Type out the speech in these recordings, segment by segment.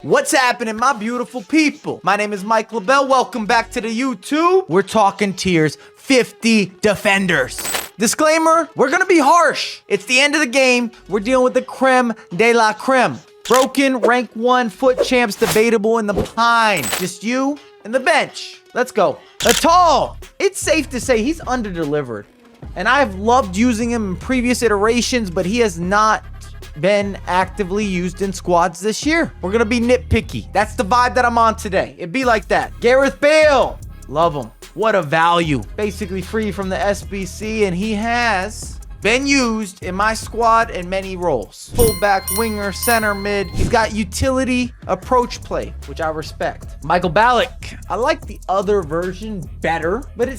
What's happening, my beautiful people? My name is Mike LaBelle. Welcome back to the YouTube. We're talking tiers 50 defenders. Disclaimer, we're gonna be harsh. It's the end of the game. We're dealing with the creme de la creme. Broken, rank 1, foot champs, debatable in the pine. Just you and the bench. Let's go. Atal, it's safe to say he's underdelivered. And I've loved using him in previous iterations, but he has not been actively used in squads this year. We're gonna be nitpicky. That's the vibe that I'm on today. It'd be like that. Gareth Bale, love him. What a value. Basically free from the SBC, and he has been used in my squad in many roles. Fullback, winger, center, mid. He's got utility approach play, which I respect. Michael Ballack, I like the other version better, but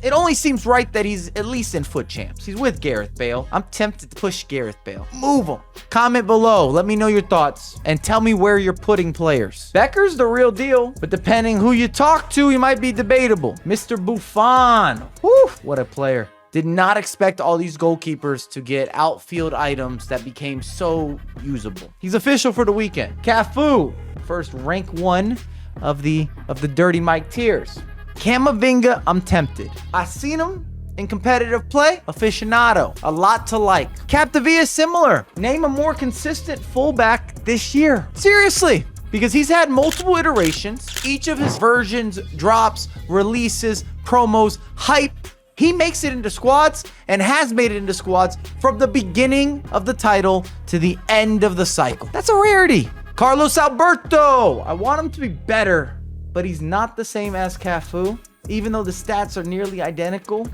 it only seems right that he's at least in foot champs. He's with Gareth Bale. I'm tempted to push Gareth Bale. Move him. Comment below. Let me know your thoughts and tell me where you're putting players. Becker's the real deal, but depending who you talk to, he might be debatable. Mr. Buffon. Whew, what a player. Did not expect all these goalkeepers to get outfield items that became so usable. He's official for the weekend. Cafu, first rank 1 of the Dirty Mike tiers. Camavinga, I'm tempted. I've seen him in competitive play. Aficionado, a lot to like. Capdevia, similar. Name a more consistent fullback this year. Seriously, because he's had multiple iterations. Each of his versions, drops, releases, promos, hype. He makes it into squads and has made it into squads from the beginning of the title to the end of the cycle. That's a rarity. Carlos Alberto, I want him to be better, but he's not the same as Cafu, even though the stats are nearly identical.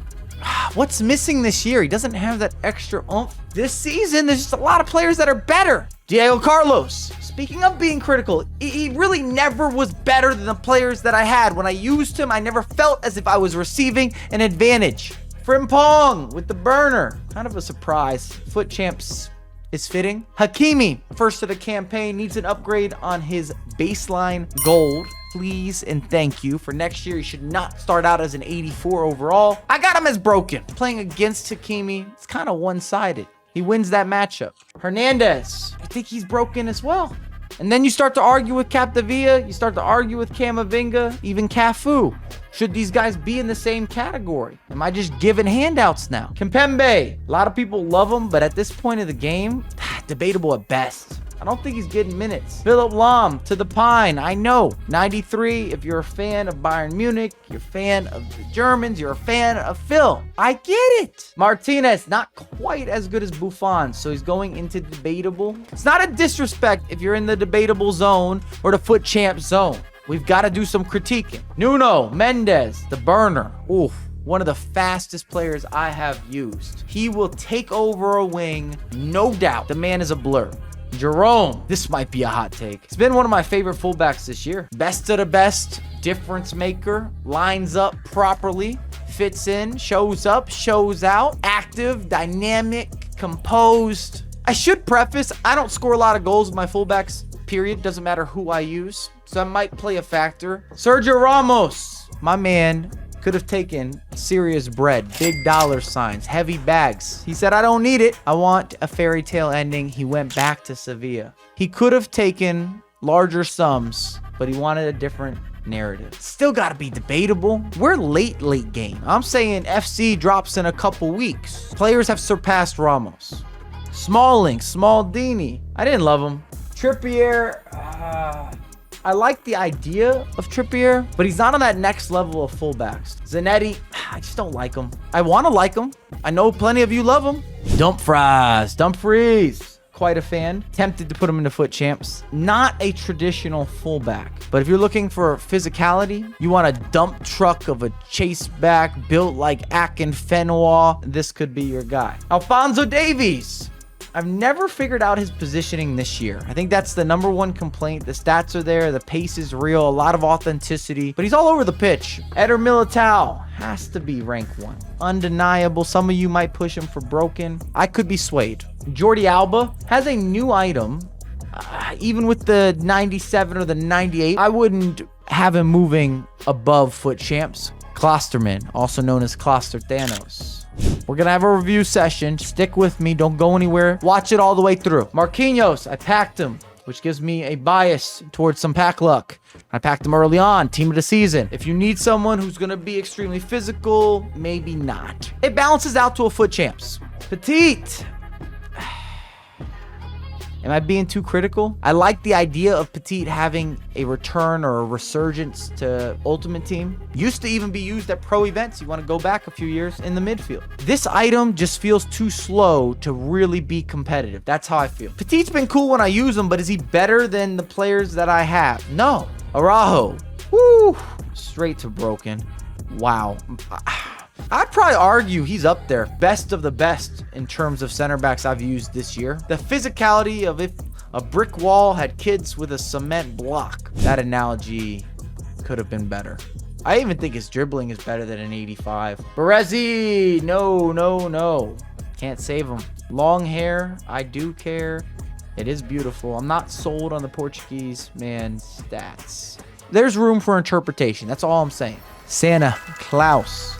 What's missing this year? He doesn't have that extra oomph. This season, there's just a lot of players that are better. Diego Carlos, speaking of being critical, he really never was better than the players that I had. When I used him, I never felt as if I was receiving an advantage. Frimpong with the burner, kind of a surprise. Foot champs is fitting. Hakimi, first of the campaign, needs an upgrade on his baseline gold. Please and thank you. For next year, he should not start out as an 84 overall. I got him as broken. Playing against Hakimi, it's kind of one-sided. He wins that matchup. Hernandez, I think he's broken as well. And then you start to argue with Capdevia, you start to argue with Camavinga, even Cafu. Should these guys be in the same category? Am I just giving handouts now? Kimpembe, a lot of people love him, but at this point of the game, debatable at best. I don't think he's getting minutes. Philip Lahm to the pine. I know. 93, if you're a fan of Bayern Munich, you're a fan of the Germans, you're a fan of Phil. I get it. Martinez, not quite as good as Buffon, so he's going into debatable. It's not a disrespect if you're in the debatable zone or the foot champ zone. We've got to do some critiquing. Nuno Mendes, the burner. Oof. One of the fastest players I have used. He will take over a wing, no doubt. The man is a blur. Jerome, this might be a hot take. He's been one of my favorite fullbacks this year. Best of the best, difference maker, lines up properly, fits in, shows up, shows out, active, dynamic, composed. I should preface, I don't score a lot of goals with my fullbacks, period. Doesn't matter who I use. So I might play a factor. Sergio Ramos, my man, could have taken serious bread, big dollar signs, heavy bags. He said, I don't need it. I want a fairy tale ending. He went back to Sevilla. He could have taken larger sums, but he wanted a different narrative. Still got to be debatable. We're late game. I'm saying FC drops in a couple weeks. Players have surpassed Ramos. Smalling, Smaldini. I didn't love him. Trippier, I like the idea of Trippier, but he's not on that next level of fullbacks. Zanetti, I just don't like him. I want to like him. I know plenty of you love him. Dumfries. Quite a fan. Tempted to put him into foot champs. Not a traditional fullback, but if you're looking for physicality, you want a dump truck of a chase back built like Akinfenwa, this could be your guy. Alphonso Davies. I've never figured out his positioning this year. I think that's the #1 complaint. The stats are there. The pace is real. A lot of authenticity. But he's all over the pitch. Eder Militao has to be rank 1. Undeniable. Some of you might push him for broken. I could be swayed. Jordi Alba has a new item. Even with the 97 or the 98, I wouldn't have him moving above foot champs. Klosterman, also known as Kloster Thanos. We're going to have a review session. Stick with me. Don't go anywhere. Watch it all the way through. Marquinhos, I packed him. which gives me a bias towards some pack luck. I packed him early on, team of the season. If you need someone who's going to be extremely physical, maybe not. It balances out to a FUT Champs. Petite. Am I being too critical? I like the idea of Petite having a return or a resurgence to Ultimate Team. Used to even be used at pro events. You want to go back a few years in the midfield. This item just feels too slow to really be competitive. That's how I feel. Petite's been cool when I use him, but is he better than the players that I have? No. Araujo. Woo. Straight to broken. Wow. I'd probably argue he's up there. Best of the best in terms of center backs I've used this year. The physicality of if a brick wall had kids with a cement block. That analogy could have been better. I even think his dribbling is better than an 85. Baresi, no. Can't save him. Long hair, I do care. It is beautiful. I'm not sold on the Portuguese man's stats. There's room for interpretation. That's all I'm saying. Santa Claus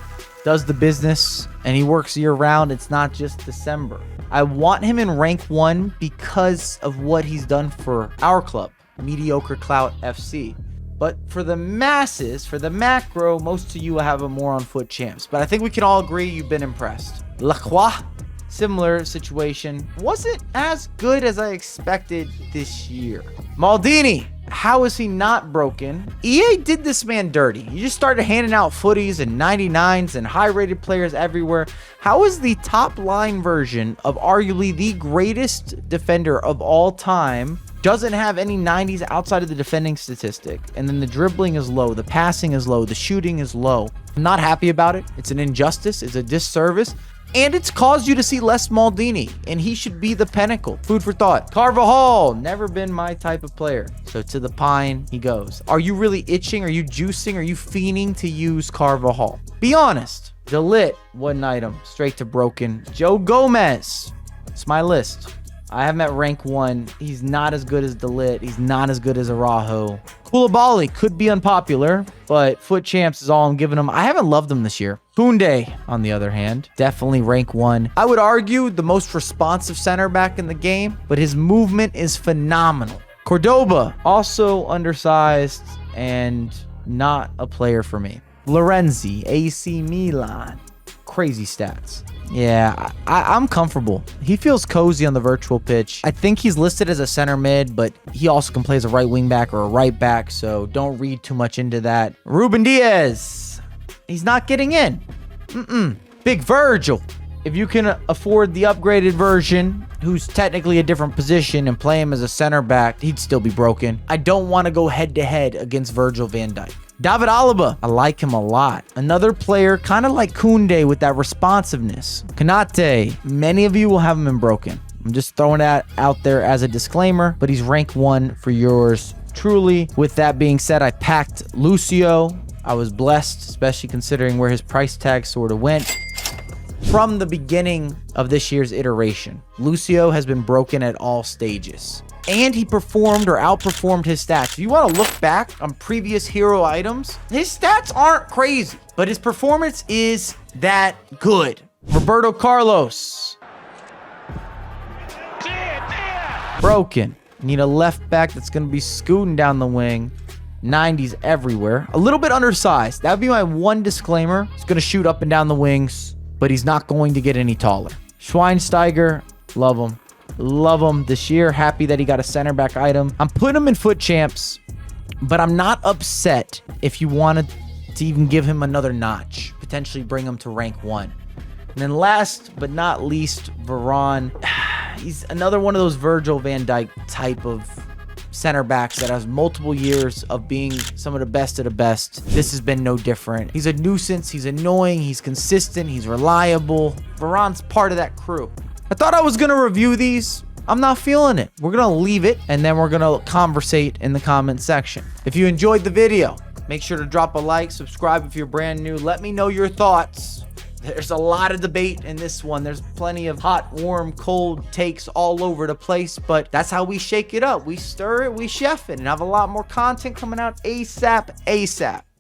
does the business and he works year round. It's not just December. I want him in rank 1 because of what he's done for our club, Mediocre Clout FC. But for the masses, for the macro, most of you have him more on FUT Champs. But I think we can all agree you've been impressed. Lacroix, similar situation. Wasn't as good as I expected this year. Maldini. How is he not broken? EA did this man dirty. You just started handing out footies and 99s and high-rated players everywhere. How is the top-line version of arguably the greatest defender of all time doesn't have any 90s outside of the defending statistic? And then the dribbling is low, the passing is low, the shooting is low. I'm not happy about it. It's an injustice. It's a disservice. And it's caused you to see less Maldini, and he should be the pinnacle. Food for thought. Carvajal, never been my type of player. So to the pine he goes. Are you really itching? Are you juicing? Are you fiending to use Carvajal? Be honest. Delit, one item, straight to broken. Joe Gomez, it's my list. I have him at rank 1. He's not as good as Delit. He's not as good as Araujo. Koulibaly could be unpopular, but FUT Champs is all I'm giving him. I haven't loved him this year. Koundé, on the other hand, definitely rank 1. I would argue the most responsive center back in the game, but his movement is phenomenal. Cordoba, also undersized and not a player for me. Lorenzi, AC Milan, crazy stats. Yeah, I'm comfortable. He feels cozy on the virtual pitch. I think he's listed as a center mid, but he also can play as a right wing back or a right back, so don't read too much into that. Ruben Diaz, he's not getting in. Big Virgil. If you can afford the upgraded version, who's technically a different position, and play him as a center back, he'd still be broken. I don't want to go head to head against Virgil van Dijk. David Alaba, I like him a lot. Another player kind of like Koundé with that responsiveness. Konate, many of you will have him in broken. I'm just throwing that out there as a disclaimer, but he's rank 1 for yours truly. With that being said, I packed Lucio. I was blessed, especially considering where his price tag sort of went. From the beginning of this year's iteration, Lucio has been broken at all stages. And he performed or outperformed his stats. If you want to look back on previous hero items, his stats aren't crazy, but his performance is that good. Roberto Carlos. Broken. Need a left back that's going to be scooting down the wing. 90s everywhere. A little bit undersized. That would be my one disclaimer. He's going to shoot up and down the wings, but he's not going to get any taller. Schweinsteiger, love him. Love him this year. Happy that he got a center back item. I'm putting him in FUT Champs, but I'm not upset if you wanted to even give him another notch. Potentially bring him to rank 1. And then last but not least, Varane. He's another one of those Virgil van Dijk type of center backs that has multiple years of being some of the best of the best. This has been no different. He's a nuisance. He's annoying. He's consistent. He's reliable. Varane's part of that crew. I thought I was going to review these. I'm not feeling it. We're going to leave it, and then we're going to conversate in the comment section. If you enjoyed the video, make sure to drop a like, subscribe if you're brand new. Let me know your thoughts. There's a lot of debate in this one. There's plenty of hot, warm, cold takes all over the place, but that's how we shake it up. We stir it, we chef it, and have a lot more content coming out ASAP.